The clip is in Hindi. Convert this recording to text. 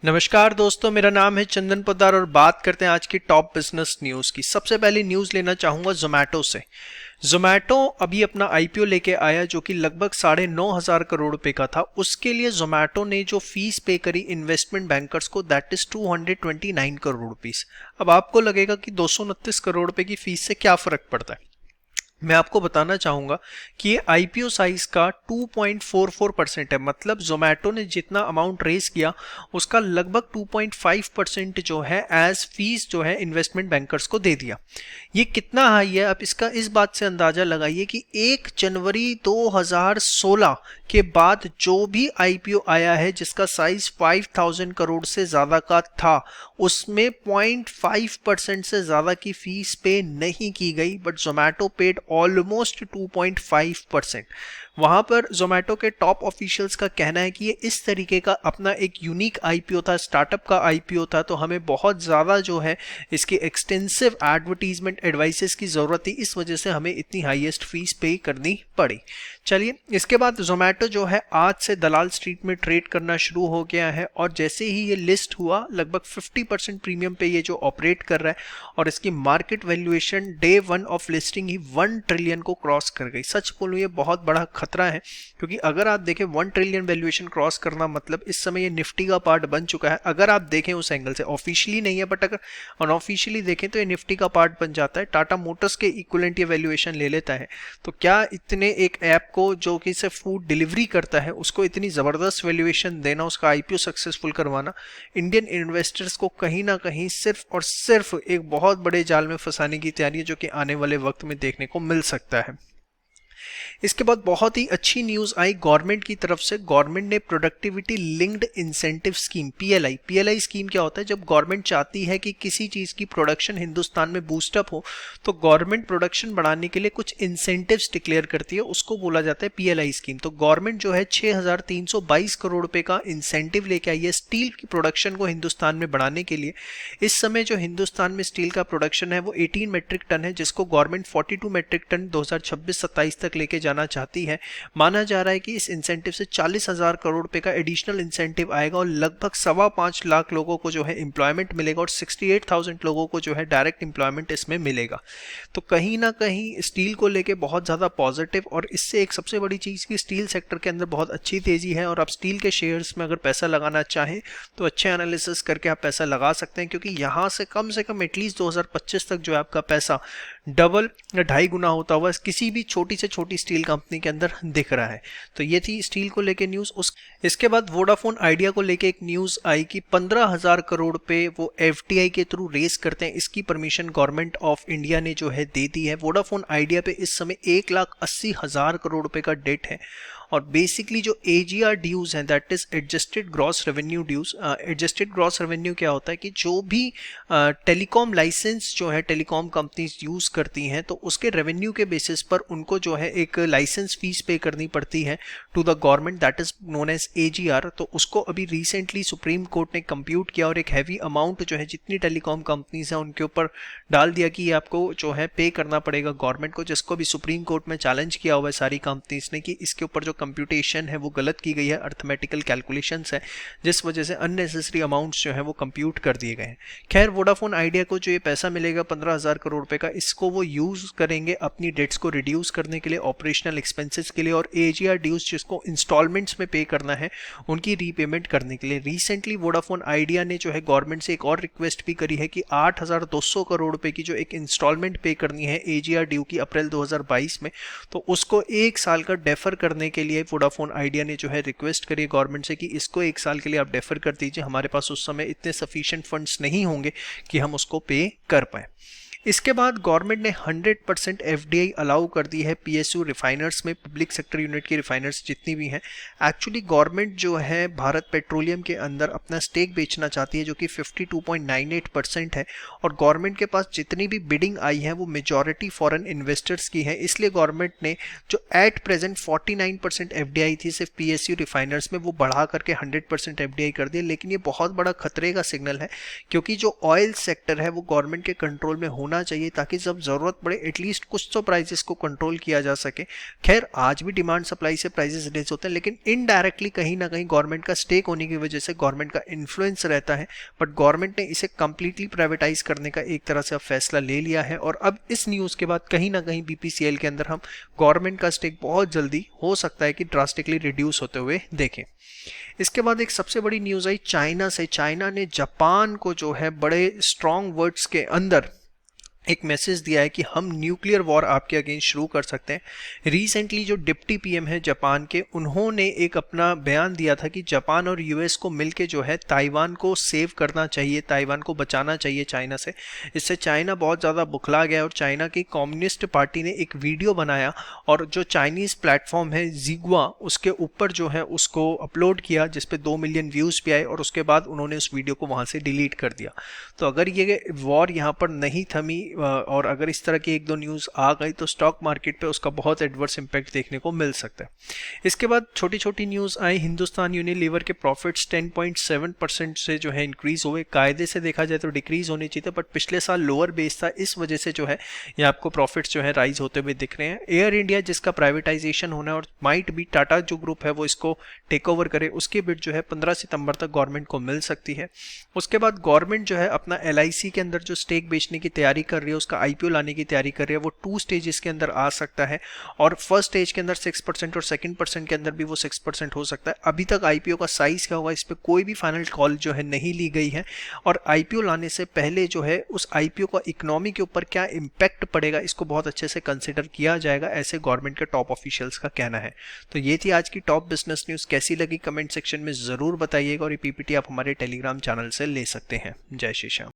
नमस्कार दोस्तों, मेरा नाम है चंदन पोद्दार और बात करते हैं आज की टॉप बिजनेस न्यूज़ की। सबसे पहली न्यूज़ लेना चाहूँगा जोमेटो से। जोमेटो अभी अपना आईपीओ लेके आया जो कि लगभग 9,500 करोड़ रुपए का था। उसके लिए जोमेटो ने जो फीस पे करी इन्वेस्टमेंट बैंकर्स को, दैट इज 229 करोड़ रुपीस। अब आपको लगेगा कि 229 करोड़ रुपए की फीस से क्या फर्क पड़ता है। मैं आपको बताना चाहूंगा कि ये आईपीओ साइज का 2.44% है। मतलब जोमेटो ने जितना अमाउंट रेस किया उसका लगभग 2.5% जो है एज फीस जो है इन्वेस्टमेंट बैंकर्स को दे दिया। ये कितना हाई है, आप इसका इस बात से अंदाजा लगाइए कि 1 जनवरी 2016 के बाद जो भी आईपीओ आया है जिसका साइज 5,000 करोड़ से ज्यादा का था, उसमें 0.5% से ज्यादा की फीस पे नहीं की गई, बट जोमेटो पेड ऑलमोस्ट 2.5%। वहां पर जोमेटो के टॉप ऑफिशियल्स का कहना है कि ये इस तरीके का अपना एक यूनिक आईपीओ था, स्टार्टअप का आईपीओ था, तो हमें बहुत ज़्यादा जो है इसकी एक्सटेंसिव एडवर्टीजमेंट एडवाइसेस की ज़रूरत थी, इस वजह से हमें इतनी हाईएस्ट फीस पे करनी पड़ी। चलिए, इसके बाद जोमेटो जो है आज से दलाल स्ट्रीट में ट्रेड करना शुरू हो गया है और जैसे ही ये लिस्ट हुआ लगभग 50% प्रीमियम पे ये जो ऑपरेट कर रहा है और इसकी market valuation day one of listing he 1 trillion को क्रॉस कर गई। सच बोलूं ये बहुत बड़ा खतरा है, क्योंकि अगर आप देखें 1 ट्रिलियन वैल्यूएशन क्रॉस करना मतलब इस समय ये निफ्टी का पार्ट बन चुका है। अगर आप देखें उस एंगल से, ऑफिशियली नहीं है बट अगर अनऑफिशियली देखें तो ये निफ्टी का पार्ट बन जाता है। टाटा मोटर्स के इक्विवेलेंट ये वैल्यूएशन ले लेता है। तो क्या इतने एक ऐप को जो कि सिर्फ फूड डिलीवरी करता है उसको इतनी जबरदस्त वैल्यूएशन देना, उसका आईपीओ सक्सेसफुल करवाना, इंडियन इन्वेस्टर्स को कहीं ना कहीं सिर्फ और सिर्फ एक बहुत बड़े जाल में फंसाने की तैयारी है, जो कि आने वाले वक्त में देखने को मिल सकता है। इसके बाद बहुत ही अच्छी न्यूज आई गवर्नमेंट की तरफ से। गवर्नमेंट ने productivity linked incentive scheme PLI scheme क्या होता है, जब गवर्नमेंट चाहती है कि किसी चीज की प्रोडक्शन हिंदुस्तान में बूस्टअप हो तो गवर्नमेंट प्रोडक्शन बढ़ाने के लिए कुछ इंसेंटिव्स डिक्लेयर करती है, उसको बोला जाता है पीएलआई स्कीम। तो गवर्नमेंट जो है 6,322 करोड़ रुपए का इंसेंटिव लेके आई है स्टील की प्रोडक्शन को हिंदुस्तान में बढ़ाने के लिए। इस समय जो हिंदुस्तान में स्टील का प्रोडक्शन है वो 18 मेट्रिक टन है, जिसको गवर्नमेंट 42 मेट्रिक टन 2026-27 तक लेके जाना चाहती है। माना जा रहा है कि इस इंसेंटिव से 40,000 करोड़ रुपए का एडिशनल इंसेंटिव आएगा और लगभग 5.25 लाख लोगों को जो है एम्प्लॉयमेंट मिलेगा और 68,000 लोगों को जो है डायरेक्ट एम्प्लॉयमेंट इसमें मिलेगा। तो कहीं ना कहीं स्टील को लेके बहुत ज़्यादा पॉजिटिव, और इससे एक सबसे बड़ी चीज़ की स्टील सेक्टर के अंदर बहुत अच्छी तेज़ी है और आप स्टील के शेयर्स में अगर पैसा लगाना चाहें तो अच्छे एनालिसिस करके आप पैसा लगा सकते हैं, क्योंकि यहाँ से कम एटलीस्ट 2025 तक जो है आपका पैसा डबल या 2.5 गुना होता हुआ किसी भी छोटी से छोटी स्टील कंपनी के अंदर दिख रहा है। तो ये थी स्टील को लेके न्यूज़। इसके बाद वोडाफोन आइडिया को लेके एक न्यूज़ आई कि 15,000 करोड़ पे वो एफडीआई के थ्रू रेस करते हैं, इसकी परमिशन गवर्नमेंट ऑफ इंडिया ने जो है दे दी है। वोडाफोन आइडिया पे इस समय 1,80,000 करोड़ रुपए का डेट है और बेसिकली जो एजीआर ड्यूज हैं, that is adjusted gross revenue dues. Adjusted gross revenue क्या होता है कि जो भी टेलीकॉम लाइसेंस जो है टेलीकॉम कंपनीज यूज करती हैं तो उसके रेवेन्यू के बेसिस पर उनको जो है एक लाइसेंस फीस पे करनी पड़ती है to the government, that is known as AGR. तो उसको अभी रिसेंटली सुप्रीम कोर्ट ने कंप्यूट किया और एक हैवी अमाउंट जो है जितनी टेलीकॉम कंपनीज हैं उनके ऊपर डाल दिया कि आपको जो है पे करना पड़ेगा गवर्नमेंट को, जिसको भी सुप्रीम कोर्ट में चैलेंज किया हुआ है सारी कंपनीज ने कि इसके ऊपर जो कंप्यूटेशन है वो गलत की गई है, अर्थमेटिकल कैलकुलेशंस है, जिस वजह से अननेसेसरी अमाउंट्स जो है वो कंप्यूट कर दिए गए हैं। खैर, वोडाफोन आइडिया को जो ये पैसा मिलेगा 15,000 करोड़ रुपए का, इसको वो यूज करेंगे अपनी डेट्स को रिड्यूस करने के लिए, ऑपरेशनल एक्सपेंसेस के लिए, और एजीआर ड्यूज जिसको इंस्टॉलमेंट्स में पे करना है उनकी रीपेमेंट करने के लिए। रिसेंटली वोडाफोन आइडिया ने जो है गवर्नमेंट से एक और रिक्वेस्ट भी करी है कि 8,200 करोड़ रुपए की जो एक इंस्टॉलमेंट पे करनी है एजीआर ड्यू की अप्रैल 2022 में, तो उसको 1 साल का डेफर करने के लिए वोडाफोन आइडिया ने जो है रिक्वेस्ट करी गवर्नमेंट से कि इसको 1 साल के लिए आप डेफर कर दीजिए, हमारे पास उस समय इतने सफिशिएंट फंड्स नहीं होंगे कि हम उसको पे कर पाए। इसके बाद गवर्नमेंट ने 100% एफडीआई अलाउ कर दी है पीएसयू रिफाइनर्स में, पब्लिक सेक्टर यूनिट की रिफाइनर्स जितनी भी हैं। एक्चुअली गवर्नमेंट जो है भारत पेट्रोलियम के अंदर अपना स्टेक बेचना चाहती है जो कि 52.98% है, और गवर्नमेंट के पास जितनी भी बिडिंग आई है वो मेजॉरिटी फॉरेन इन्वेस्टर्स की है। इसलिए गवर्नमेंट ने जो एट प्रेजेंट 49% एफडीआई थी सिर्फ पीएसयू रिफाइनर्स में, वो बढ़ा करके 100% एफडीआई कर दिया। लेकिन ये बहुत बड़ा खतरे का सिग्नल है, क्योंकि जो ऑयल सेक्टर है वो गवर्नमेंट के कंट्रोल में होना होना चाहिए ताकि जब ज़रूरत पड़े एटलीस्ट कुछ तो प्राइसेस को कंट्रोल किया जा सके। खैर आज भी डिमांड सप्लाई से प्राइसेस रेज होते हैं, लेकिन इनडायरेक्टली कहीं ना कहीं गवर्नमेंट का स्टेक होने की वजह से गवर्नमेंट का इन्फ्लुएंस रहता है, बट गवर्नमेंट ने इसे कंप्लीटली प्राइवेटाइज करने का एक तरह से अब फैसला ले लिया है। और अब इस न्यूज़ के बाद कहीं ना कहीं बीपीसीएल के अंदर हम गवर्नमेंट का स्टेक बहुत जल्दी हो सकता है कि ड्रास्टिकली रिड्यूस होते हुए देखें। इसके बाद एक सबसे बड़ी न्यूज़ आई चाइना से। चाइना ने जापान को जो है बड़े स्ट्रॉन्ग वर्ड्स के अंदर एक मैसेज दिया है कि हम न्यूक्लियर वॉर आपके अगेंस्ट शुरू कर सकते हैं। रिसेंटली जो डिप्टी पीएम है जापान के, उन्होंने एक अपना बयान दिया था कि जापान और यूएस को मिलके जो है ताइवान को सेव करना चाहिए, ताइवान को बचाना चाहिए चाइना से। इससे चाइना बहुत ज़्यादा बुखला गया और चाइना की कम्युनिस्ट पार्टी ने एक वीडियो बनाया और जो चाइनीज़ प्लेटफॉर्म है जिगुआ उसके ऊपर जो है उसको अपलोड किया, जिसपे 2 मिलियन व्यूज़ भी आए और उसके बाद उन्होंने उस वीडियो को वहाँ से डिलीट कर दिया। तो अगर ये वॉर यहाँ पर नहीं थमी और अगर इस तरह की एक दो न्यूज़ आ गई तो स्टॉक मार्केट पे उसका बहुत एडवर्स इम्पैक्ट देखने को मिल सकता है। इसके बाद छोटी छोटी न्यूज़ आई। हिंदुस्तान यूनिलीवर के प्रॉफिट्स 10.7% से जो है इंक्रीज हुए। कायदे से देखा जाए तो डिक्रीज होने चाहिए, बट पिछले साल लोअर बेस था, इस वजह से जो है ये आपको प्रॉफिट्स जो है राइज होते हुए दिख रहे हैं। एयर इंडिया जिसका प्राइवेटाइजेशन होना है और माइट भी टाटा जो ग्रुप है वो इसको टेक ओवर करे, उसकी बिड जो है 15 सितंबर तक गवर्नमेंट को मिल सकती है। उसके बाद गवर्नमेंट जो है अपना LIC के अंदर जो स्टेक बेचने की तैयारी कर रही है, उसका IPO लाने की तैयारी कर रही है। वो 2 स्टेजेस के अंदर आ सकता है और फर्स्ट स्टेज के अंदर 6% और सेकंड परसेंट के अंदर भी वो 6% हो सकता है। अभी तक IPO का साइज क्या होगा इस पर कोई भी फाइनल कॉल जो है नहीं ली गई है और IPO लाने से पहले जो है उस IPO का इकोनॉमी के ऊपर क्या इम्पैक्ट पड़ेगा इसको बहुत अच्छे से कंसिडर किया जाएगा, ऐसे गवर्नमेंट के टॉप ऑफिशियल्स का कहना है। तो ये थी आज की टॉप बिजनेस न्यूज़। कैसी लगी कमेंट सेक्शन में ज़रूर बताइएगा और ये PPT आप हमारे टेलीग्राम चैनल से ले सकते हैं। जय श्री श्याम।